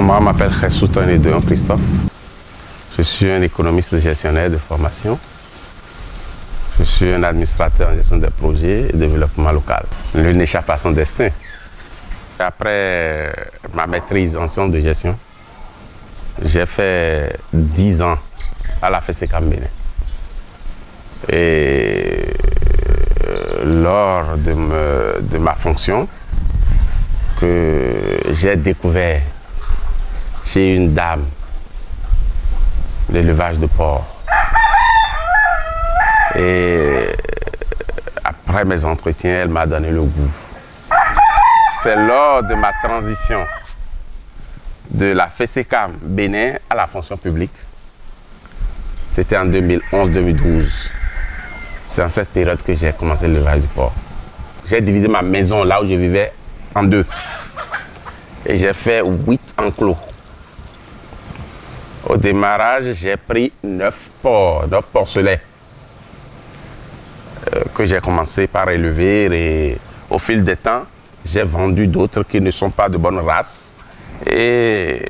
Moi, je m'appelle Jesus Tonedon Christophe. Je suis un économiste gestionnaire de formation. Je suis un administrateur en gestion des projets et développement local. L'un n'échappe à son destin. Après ma maîtrise en sciences de gestion, j'ai fait 10 ans à la FESECAM Bénin. Et lors de ma fonction, que j'ai découvert chez une dame l'élevage de porc. Et après mes entretiens, elle m'a donné le goût. C'est lors de ma transition de la FESECAM Bénin à la fonction publique. C'était en 2011-2012. C'est en cette période que j'ai commencé l'élevage du porc. J'ai divisé ma maison là où je vivais en deux. Et j'ai fait 8 enclos. Au démarrage, j'ai pris 9 porcelets que j'ai commencé par élever, et au fil des temps, j'ai vendu d'autres qui ne sont pas de bonne race et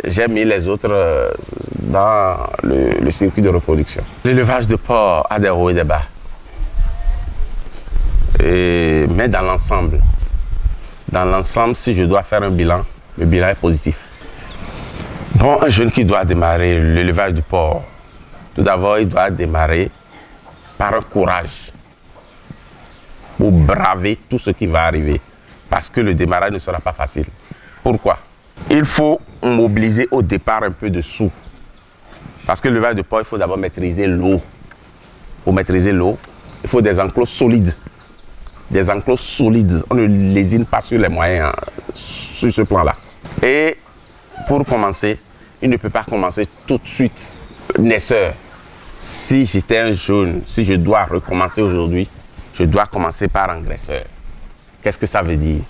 j'ai mis les autres dans le circuit de reproduction. L'élevage de porc a des hauts et des bas. Mais dans l'ensemble, si je dois faire un bilan, le bilan est positif. Bon, un jeune qui doit démarrer l'élevage du porc, tout d'abord, il doit démarrer par un courage pour braver tout ce qui va arriver. Parce que le démarrage ne sera pas facile. Pourquoi? Il faut mobiliser au départ un peu de sous. Parce que l'élevage de porc, il faut d'abord maîtriser l'eau. Il faut maîtriser l'eau. Il faut des enclos solides. Des enclos solides. On ne lésine pas sur les moyens, sur ce plan-là. Et pour commencer, il ne peut pas commencer tout de suite naisseur. Si j'étais un jeune, si je dois recommencer aujourd'hui, je dois commencer par engraisseur. Qu'est-ce que ça veut dire?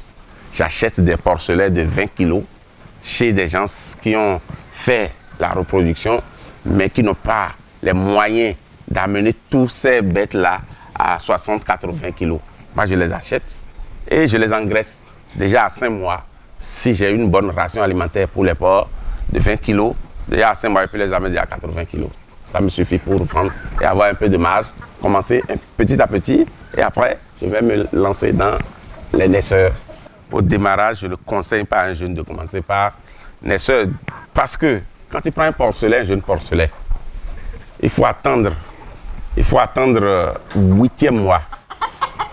J'achète des porcelets de 20 kg chez des gens qui ont fait la reproduction, mais qui n'ont pas les moyens d'amener tous ces bêtes-là à 60-80 kg. Moi, je les achète et je les engraisse déjà à 5 mois. Si j'ai une bonne ration alimentaire pour les porcs de 20 kg, déjà à 5 mois, je peux les amener à 80 kg. Ça me suffit pour vendre et avoir un peu de marge, commencer petit à petit, et après, je vais me lancer dans les naisseurs. Au démarrage, je ne conseille pas à un jeune de commencer par naisseur, parce que quand tu prends un porcelet, un jeune porcelet, il faut attendre 8e mois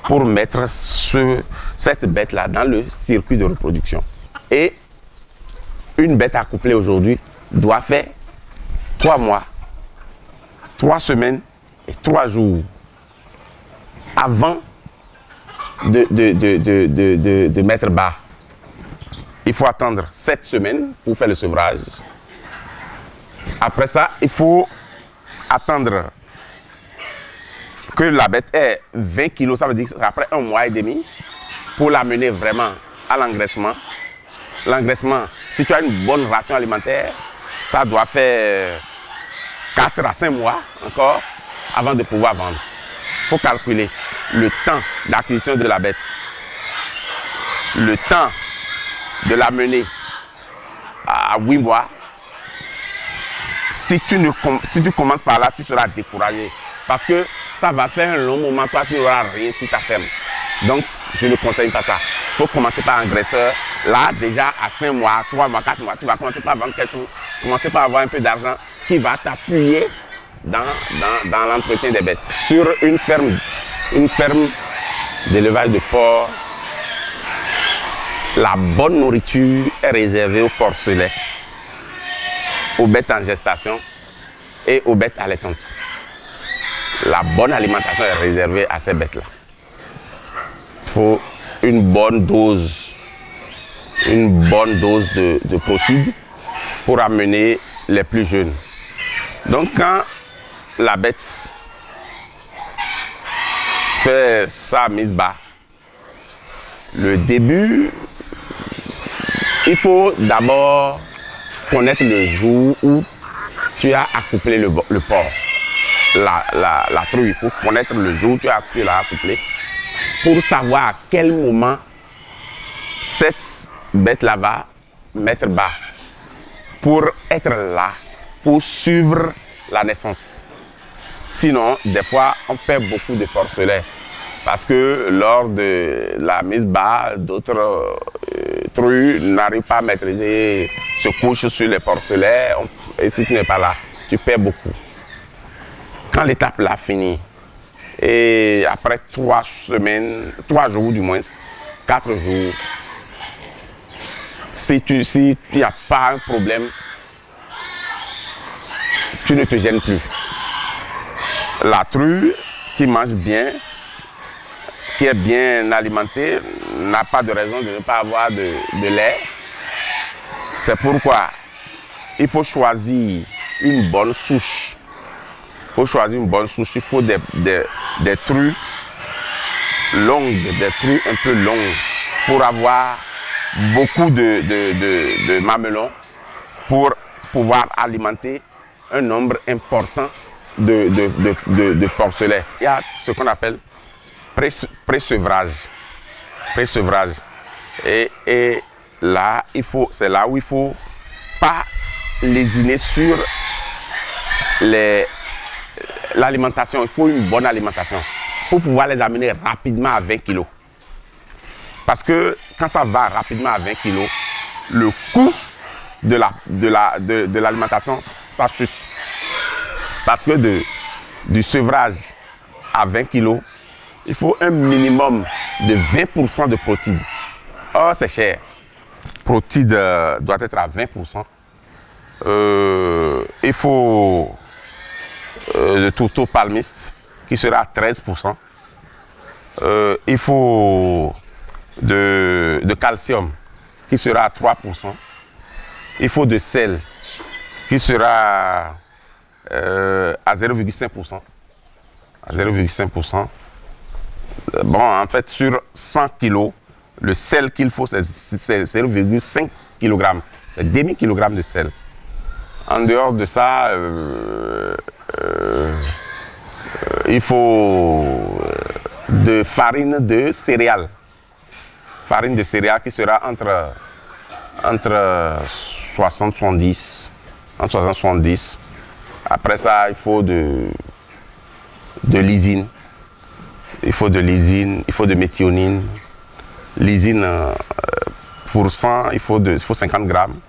pour mettre cette bête-là dans le circuit de reproduction. Et une bête accouplée aujourd'hui doit faire 3 mois, 3 semaines et 3 jours avant de mettre bas. Il faut attendre 7 semaines pour faire le sevrage. Après ça, il faut attendre que la bête ait 20 kg, ça veut dire que c'est après 1 mois et demi, pour l'amener vraiment à l'engraissement. L'engraissement, si tu as une bonne ration alimentaire, ça doit faire 4 à 5 mois encore avant de pouvoir vendre. Il faut calculer le temps d'acquisition de la bête, le temps de l'amener à 8 mois. Si tu commences par là, tu seras découragé. Parce que ça va faire un long moment, toi tu n'auras rien sur ta ferme. Donc je ne conseille pas ça. Il faut commencer par un engraisseur. Là, déjà à 5 mois, 3 mois, 4 mois, tu vas commencer par vendre quelque chose, commencer par avoir un peu d'argent qui va t'appuyer dans l'entretien des bêtes. Sur une ferme d'élevage de porc, la bonne nourriture est réservée aux porcelets, aux bêtes en gestation et aux bêtes allaitantes. La bonne alimentation est réservée à ces bêtes-là. Il faut une bonne dose de protéines pour amener les plus jeunes. Donc quand la bête fait sa mise bas, le début, il faut d'abord connaître le jour où tu as accouplé le porc. La truie, il faut connaître le jour où tu l'as accouplé pour savoir à quel moment cette bête-là va mettre bas. pour être là, pour suivre la naissance. Sinon, des fois, on perd beaucoup de porcelets. Parce que lors de la mise bas, d'autres truies n'arrivent pas à maîtriser, se couchent sur les porcelets. Et si tu n'es pas là, tu perds beaucoup. Quand l'étape là finit, et après 3 semaines, 3 jours du moins, 4 jours, si il n'y a pas un problème, tu ne te gênes plus. La true qui mange bien, qui est bien alimentée, n'a pas de raison de ne pas avoir de lait. C'est pourquoi il faut choisir une bonne souche. Il faut choisir une bonne souche. Il faut des trues longues, des trues un peu longues pour avoir beaucoup de mamelons pour pouvoir alimenter un nombre important de porcelets. Il y a ce qu'on appelle pré-sevrage. Et là, c'est là où il ne faut pas lésiner sur l'alimentation. Il faut une bonne alimentation pour pouvoir les amener rapidement à 20 kg. Parce que quand ça va rapidement à 20 kg, le coût de l'alimentation, ça chute. Parce que du sevrage à 20 kg, il faut un minimum de 20% de protéines. Oh, c'est cher. Protéines doit être à 20%. Il faut le tourteau palmiste qui sera à 13%. Il faut de calcium qui sera à 3%. Il faut de sel qui sera à 0,5%. À 0,5%. Bon, en fait, sur 100 kg, le sel qu'il faut, c'est 0,5 kg. C'est demi-kilogramme de sel. En dehors de ça, il faut de farine de céréales. Farine de céréales qui sera entre 60 et 70. Entre 60 et 70. Après ça, il faut de lysine. Il faut de lysine, il faut de méthionine. Lysine, pour 100, il faut 50 grammes.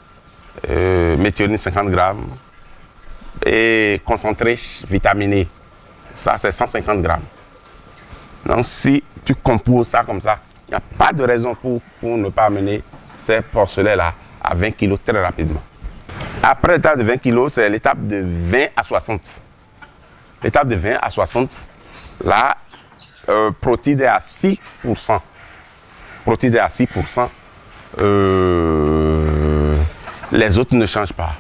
Méthionine, 50 grammes. Et concentré vitaminé, ça c'est 150 grammes. Donc si tu composes ça comme ça, il n'y a pas de raison pour ne pas amener ces porcelets-là à 20 kg très rapidement. Après l'étape de 20 kg, c'est l'étape de 20 à 60. L'étape de 20 à 60, là, protéine est à 6%. Protéine est à 6%. Les autres ne changent pas.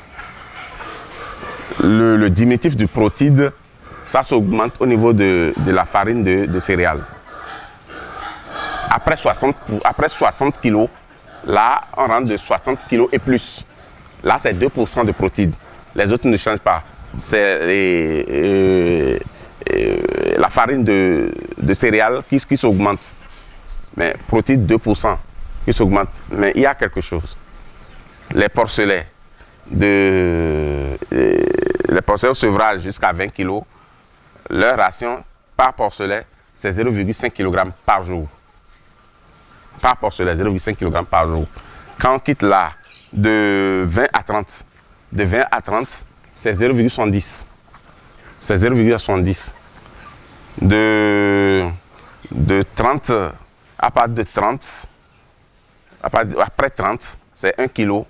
Le diminutif du protéine, ça s'augmente au niveau de la farine de céréales. Après 60 kg, là, on rentre de 60 kg et plus. Là, c'est 2% de protéines. Les autres ne changent pas. C'est la farine de céréales qui s'augmente. Mais protéines, 2% qui s'augmente. Mais il y a quelque chose. Les porcelets au sevrage jusqu'à 20 kg, leur ration par porcelet, c'est 0,5 kg par jour. Par porcelet, 0,5 kg par jour. Quand on quitte là, de 20 à 30, c'est 0,70. C'est 0,70. De 30, à partir de 30, après 30, c'est 1 kg.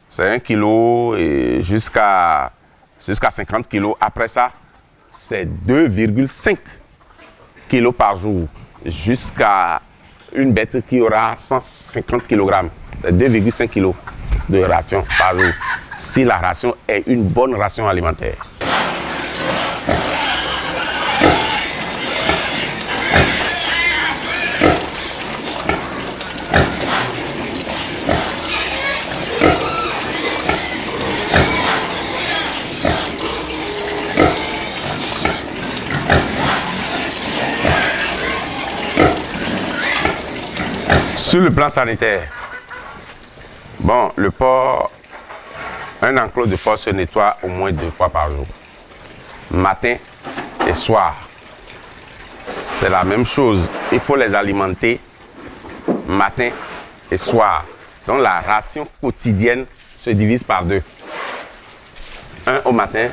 C'est 1 kg et jusqu'à 50 kg. Après ça, c'est 2,5 kg par jour. Jusqu'à une bête qui aura 150 kg. C'est 2,5 kg de ration par jour. Si la ration est une bonne ration alimentaire. Sur le plan sanitaire, bon, le porc Un enclos de porc se nettoie au moins 2 fois par jour, matin et soir. C'est la même chose. Il faut les alimenter matin et soir. Donc la ration quotidienne se divise par 2. Un au matin,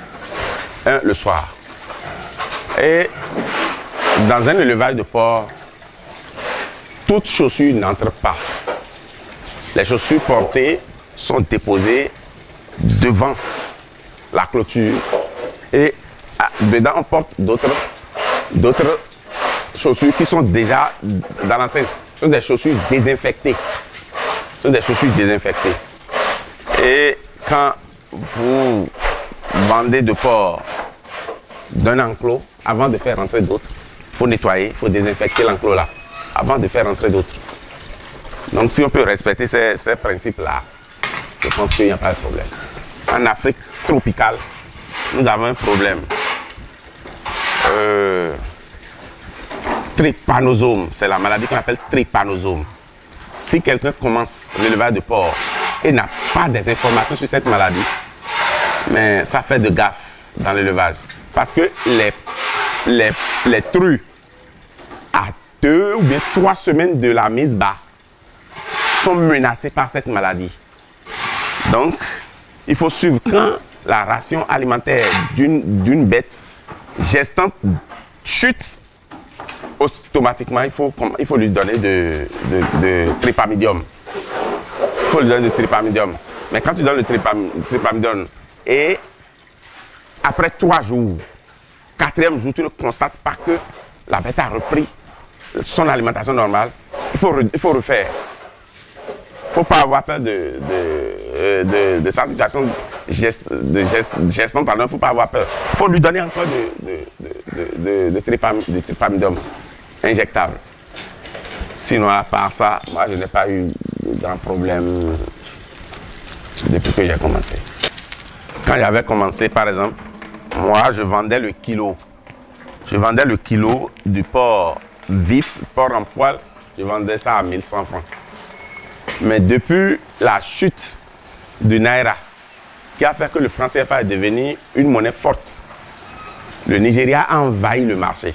un le soir. Et dans un élevage de porc, toutes chaussures n'entrent pas. Les chaussures portées sont déposées devant la clôture. Et dedans, on porte d'autres chaussures qui sont déjà dans l'enceinte. Ce sont des chaussures désinfectées. Ce sont des chaussures désinfectées. Et quand vous vendez de porc d'un enclos, avant de faire rentrer d'autres, il faut nettoyer, il faut désinfecter l'enclos là, avant de faire rentrer d'autres. Donc si on peut respecter ces principes-là, je pense qu'il n'y a pas de problème. En Afrique tropicale, nous avons un problème. Trypanosome, c'est la maladie qu'on appelle trypanosome. Si quelqu'un commence l'élevage de porc et n'a pas des informations sur cette maladie, mais ça fait de gaffe dans l'élevage. Parce que les trus, à 2 ou bien 3 semaines de la mise bas, sont menacés par cette maladie. Donc, il faut suivre quand la ration alimentaire d'une bête gestante chute, automatiquement, il faut lui donner de trypamidium. Il faut lui donner de trypamidium. Mais quand tu donnes le trypamidium et après 3 jours, 4e jour, tu ne constates pas que la bête a repris son alimentation normale, il faut refaire. Il ne faut pas avoir peur de sa situation gestante, il ne faut pas avoir peur. Il faut lui donner encore de trypamidium injectable. Sinon, à part ça, moi, je n'ai pas eu de grand problème depuis que j'ai commencé. Quand j'avais commencé, par exemple, moi, je vendais le kilo. Je vendais le kilo du porc vif, porc en poil, je vendais ça à 1100 francs. Mais depuis la chute du Naira, qui a fait que le franc CFA est devenu une monnaie forte, le Nigeria a envahi le marché.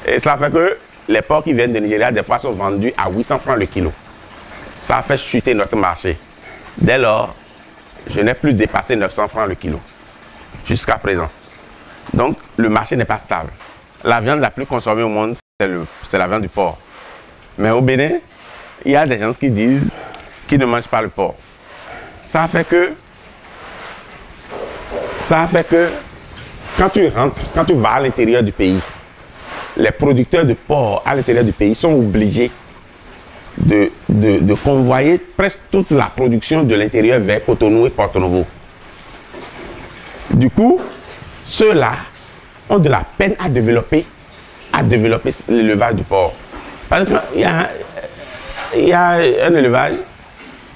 Et ça fait que les porcs qui viennent du Nigeria, des fois, sont vendus à 800 francs le kilo. Ça a fait chuter notre marché. Dès lors, je n'ai plus dépassé 900 francs le kilo, jusqu'à présent. Donc, le marché n'est pas stable. La viande la plus consommée au monde, c'est la viande du porc. Mais au Bénin, il y a des gens qui disent qu'ils ne mangent pas le porc. Ça fait que quand tu rentres, quand tu vas à l'intérieur du pays, les producteurs de porc à l'intérieur du pays sont obligés de convoyer presque toute la production de l'intérieur vers Cotonou et Porto Novo. Du coup, ceux-là ont de la peine à développer l'élevage du porc. Parce qu'il y a un élevage,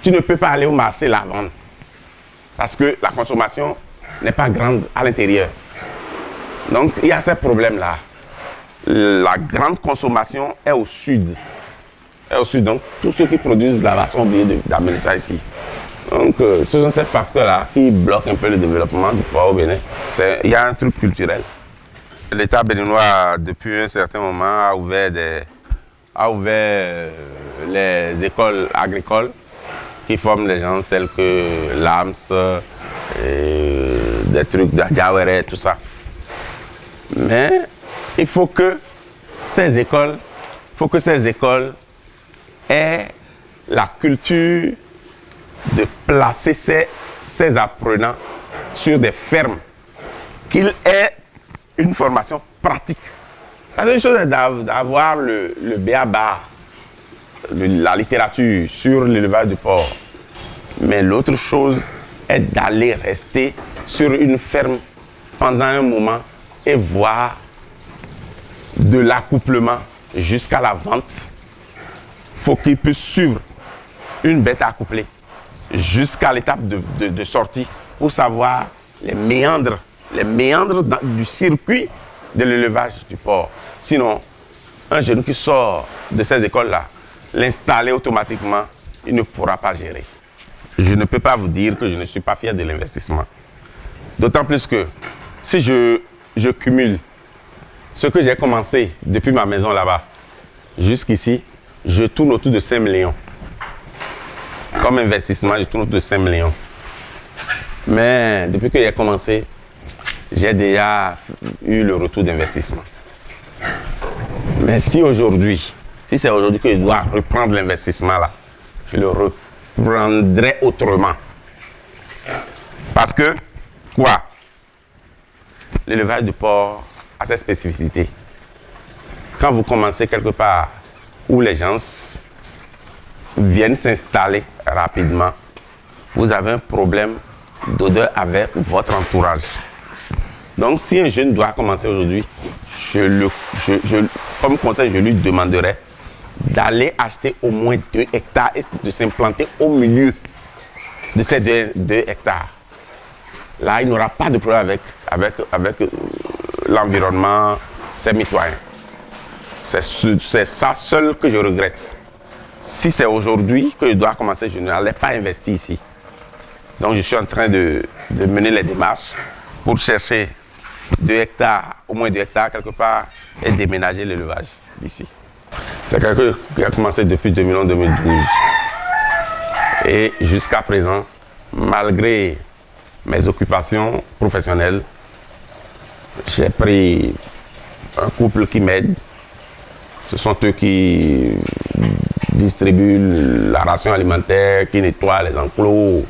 tu ne peux pas aller au marché la vendre. Parce que la consommation n'est pas grande à l'intérieur. Donc, il y a ces problèmes-là. La grande consommation est au sud. Donc, tous ceux qui produisent de la vache sont obligés d'amener ça ici. Donc, ce sont ces facteurs-là qui bloquent un peu le développement du porc au Bénin. Il y a un truc culturel. L'État béninois, depuis un certain moment, a ouvert les écoles agricoles qui forment des gens tels que l'AMS, des trucs d'Adjawere, tout ça. Mais il faut que ces écoles aient la culture de placer ces apprenants sur des fermes, qu'ils aient une formation pratique. Parce qu'une chose est d'avoir le b.a.-ba, la littérature sur l'élevage du porc. Mais l'autre chose est d'aller rester sur une ferme pendant un moment et voir de l'accouplement jusqu'à la vente. Il faut qu'ils puissent suivre une bête accouplée jusqu'à l'étape de sortie pour savoir les méandres du circuit de l'élevage du porc. Sinon, un jeune qui sort de ces écoles-là, l'installer automatiquement, il ne pourra pas gérer. je ne peux pas vous dire que je ne suis pas fier de l'investissement. D'autant plus que si je cumule ce que j'ai commencé depuis ma maison là-bas jusqu'ici, je tourne autour de 5 millions. Comme investissement, je tourne autour de 5 millions. Mais depuis que j'ai commencé, j'ai déjà eu le retour d'investissement. Mais si aujourd'hui, si c'est aujourd'hui que je dois reprendre l'investissement là, je le reprendrai autrement. Parce que, quoi? L'élevage du porc a ses spécificités. Quand vous commencez quelque part où les gens viennent s'installer rapidement, vous avez un problème d'odeur avec votre entourage. Donc, si un jeune doit commencer aujourd'hui, comme conseil, je lui demanderais d'aller acheter au moins 2 hectares et de s'implanter au milieu de ces 2 hectares. Là, il n'aura pas de problème avec l'environnement, ses mitoyens. C'est ça seul que je regrette. Si c'est aujourd'hui que je dois commencer, je n'allais pas investir ici. Donc, je suis en train de mener les démarches pour chercher 2 hectares, au moins 2 hectares quelque part, et déménager l'élevage d'ici. C'est quelque chose qui a commencé depuis 2011-2012. Et jusqu'à présent, malgré mes occupations professionnelles, j'ai pris un couple qui m'aide. Ce sont eux qui distribuent la ration alimentaire, qui nettoient les enclos.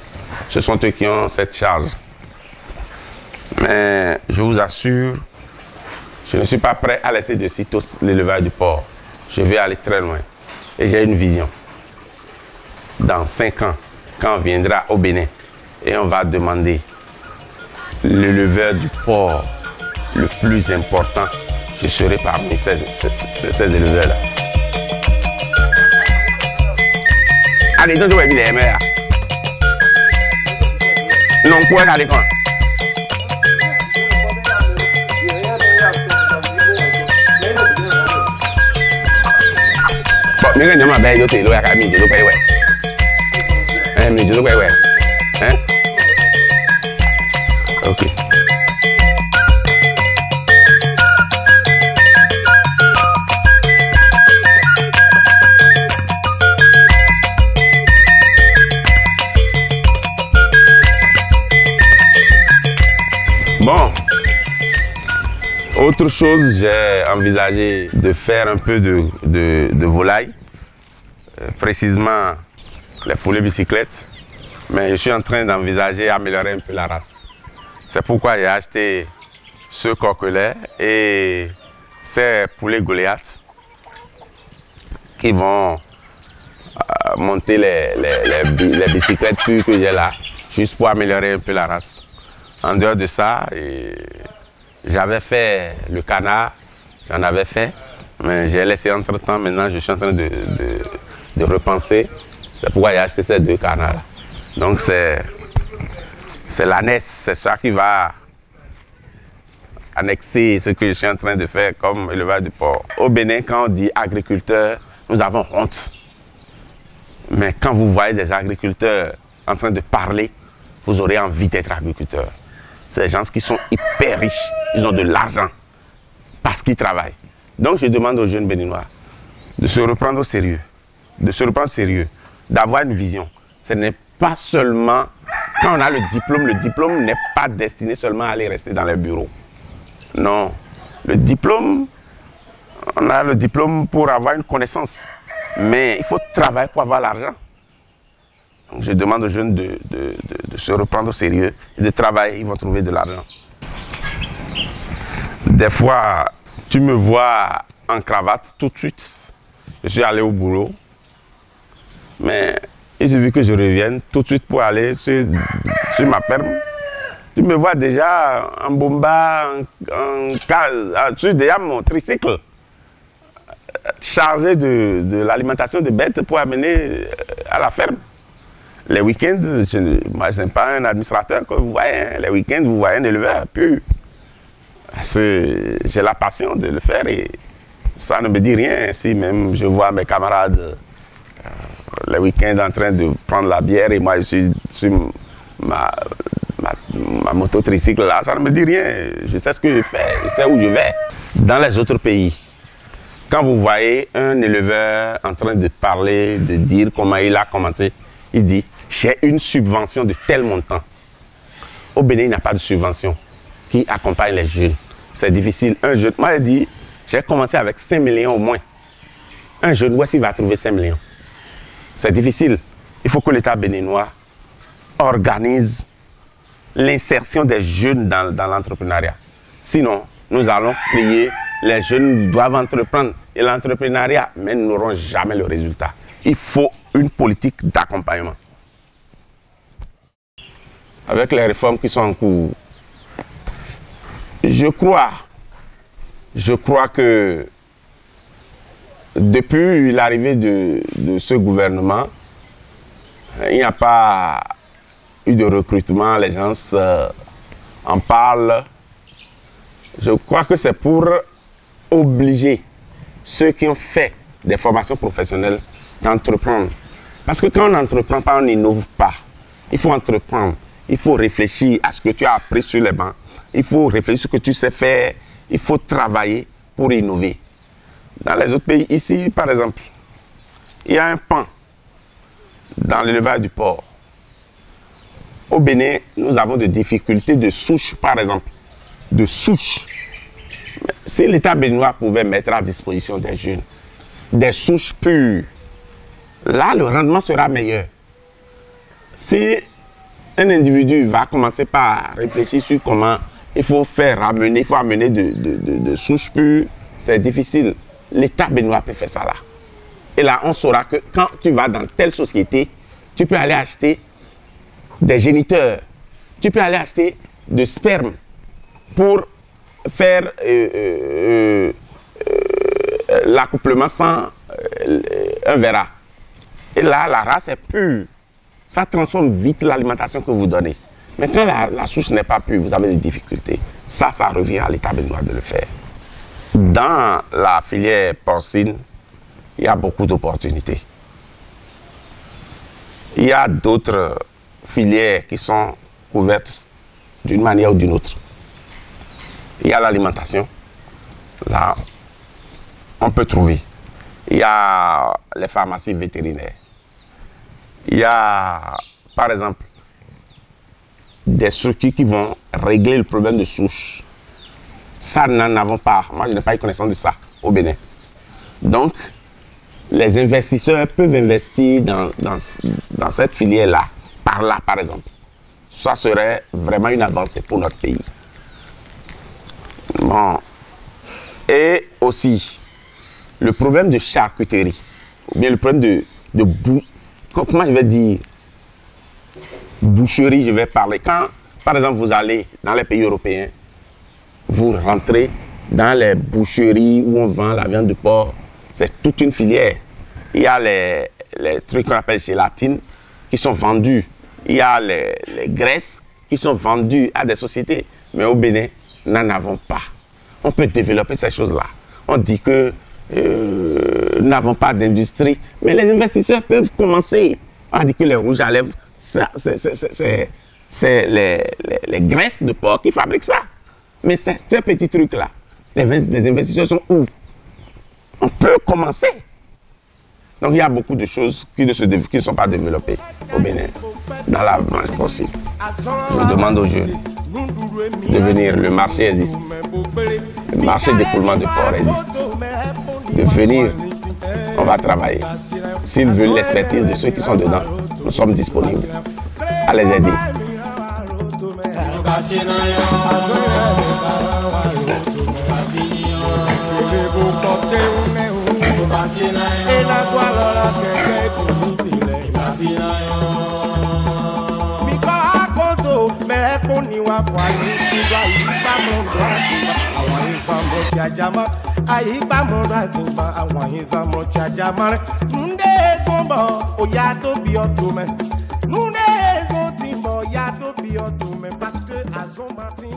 Ce sont eux qui ont cette charge. Mais je vous assure, je ne suis pas prêt à laisser de sitôt l'élevage du porc. Je vais aller très loin. Et j'ai une vision. Dans 5 ans, quand on viendra au Bénin et on va demander l'éleveur du porc le plus important, je serai parmi ces éleveurs-là. Allez, donc, je vais dire, non, quoi, allez, quand? Bon, mais quand on a dit que tu as mis de l'eau, ouais. Hein, mais de l'eau, ouais. Hein? Ok. Bon, autre chose, j'ai envisagé de faire un peu de volaille, précisément les poulets bicyclettes, mais je suis en train d'envisager améliorer un peu la race. C'est pourquoi j'ai acheté ce coquelet et ces poulets Goliath qui vont monter les bicyclettes pures que j'ai là, juste pour améliorer un peu la race. En dehors de ça, j'avais fait le canard, j'en avais fait, mais j'ai laissé entre-temps. Maintenant, je suis en train de repenser. C'est pourquoi j'ai acheté ces 2 canards-là. Donc, c'est l'ânesse, c'est ça qui va annexer ce que je suis en train de faire comme éleveur de porc. Au Bénin, quand on dit agriculteur, nous avons honte. Mais quand vous voyez des agriculteurs en train de parler, vous aurez envie d'être agriculteur. C'est des gens qui sont hyper riches, ils ont de l'argent parce qu'ils travaillent. Donc je demande aux jeunes béninois de se reprendre au sérieux, d'avoir une vision. Ce n'est pas seulement, quand on a le diplôme n'est pas destiné seulement à aller rester dans les bureaux. Non, le diplôme, on a le diplôme pour avoir une connaissance, mais il faut travailler pour avoir l'argent. Donc je demande aux jeunes de se reprendre au sérieux et de travailler, ils vont trouver de l'argent. Des fois, tu me vois en cravate tout de suite. Je suis allé au boulot, mais il suffit que je revienne tout de suite pour aller sur ma ferme. Tu me vois déjà en bomba, sur déjà mon tricycle, chargé de l'alimentation des bêtes pour amener à la ferme. Les week-ends, moi je n'ai pas un administrateur que vous voyez. Hein. Les week-ends, vous voyez un éleveur pur. J'ai la passion de le faire et ça ne me dit rien. Si même je vois mes camarades les week-ends en train de prendre la bière et moi je suis sur ma mototricycle là, ça ne me dit rien. Je sais ce que je fais, je sais où je vais. Dans les autres pays, quand vous voyez un éleveur en train de parler, de dire comment il a commencé, il dit « j'ai une subvention de tel montant ». Au Bénin, il n'y a pas de subvention qui accompagne les jeunes. C'est difficile. Un jeune, moi, je dis, j'ai commencé avec 5 millions au moins. Un jeune, où est-ce qu'il va trouver 5 millions? C'est difficile. Il faut que l'État béninois organise l'insertion des jeunes dans l'entrepreneuriat. Sinon, nous allons crier, les jeunes doivent entreprendre. Et l'entrepreneuriat, mais nous n'aurons jamais le résultat. Il faut une politique d'accompagnement. Avec les réformes qui sont en cours, je crois que depuis l'arrivée de ce gouvernement, il n'y a pas eu de recrutement, les gens en parlent. Je crois que c'est pour obliger ceux qui ont fait des formations professionnelles d'entreprendre. Parce que quand on n'entreprend pas, on n'innove pas. Il faut entreprendre. Il faut réfléchir à ce que tu as appris sur les bancs. Il faut réfléchir à ce que tu sais faire. Il faut travailler pour innover. Dans les autres pays, ici, par exemple, il y a un pan dans l'élevage du porc. Au Bénin, nous avons des difficultés de souche, par exemple. De souche. Si l'État béninois pouvait mettre à disposition des jeunes des souches pures, là, le rendement sera meilleur. Si un individu va commencer par réfléchir sur comment il faut faire ramener, il faut amener de souches pures, c'est difficile. L'État béninois peut faire ça là. Et là, on saura que quand tu vas dans telle société, tu peux aller acheter des géniteurs, tu peux aller acheter de sperme pour faire l'accouplement sans un verra. Et là, la race est pure. Ça transforme vite l'alimentation que vous donnez. Mais quand la souche n'est pas pure, vous avez des difficultés. Ça revient à l'État béninois de le faire. Dans la filière porcine, il y a beaucoup d'opportunités. Il y a d'autres filières qui sont couvertes d'une manière ou d'une autre. Il y a l'alimentation. Là, on peut trouver. Il y a les pharmacies vétérinaires. Il y a, par exemple, des structures qui vont régler le problème de souche. Ça, nous n'en avons pas. Moi, je n'ai pas eu connaissance de ça au Bénin. Donc, les investisseurs peuvent investir dans cette filière-là, par là, par exemple. Ça serait vraiment une avancée pour notre pays. Bon. Et aussi, le problème de charcuterie, ou bien le problème comment je vais dire, boucherie, je vais parler. Quand, par exemple, vous allez dans les pays européens, vous rentrez dans les boucheries où on vend la viande de porc, c'est toute une filière. Il y a les trucs qu'on appelle gélatine qui sont vendus. Il y a les graisses qui sont vendues à des sociétés. Mais au Bénin, nous n'en avons pas. On peut développer ces choses-là. On dit que nous n'avons pas d'industrie, mais les investisseurs peuvent commencer. On dit que les rouges à lèvres, c'est les graisses de porc qui fabriquent ça. Mais ces petits trucs-là, les investisseurs sont où? On peut commencer. Donc il y a beaucoup de choses qui ne sont pas développées au Bénin, dans la branche porcine. Je demande aux jeunes de venir, le marché existe. Le marché d'écoulement de porc existe. De venir, on va travailler. S'ils veulent l'expertise de ceux qui sont dedans, nous sommes disponibles à les aider. Parce que Azon Martin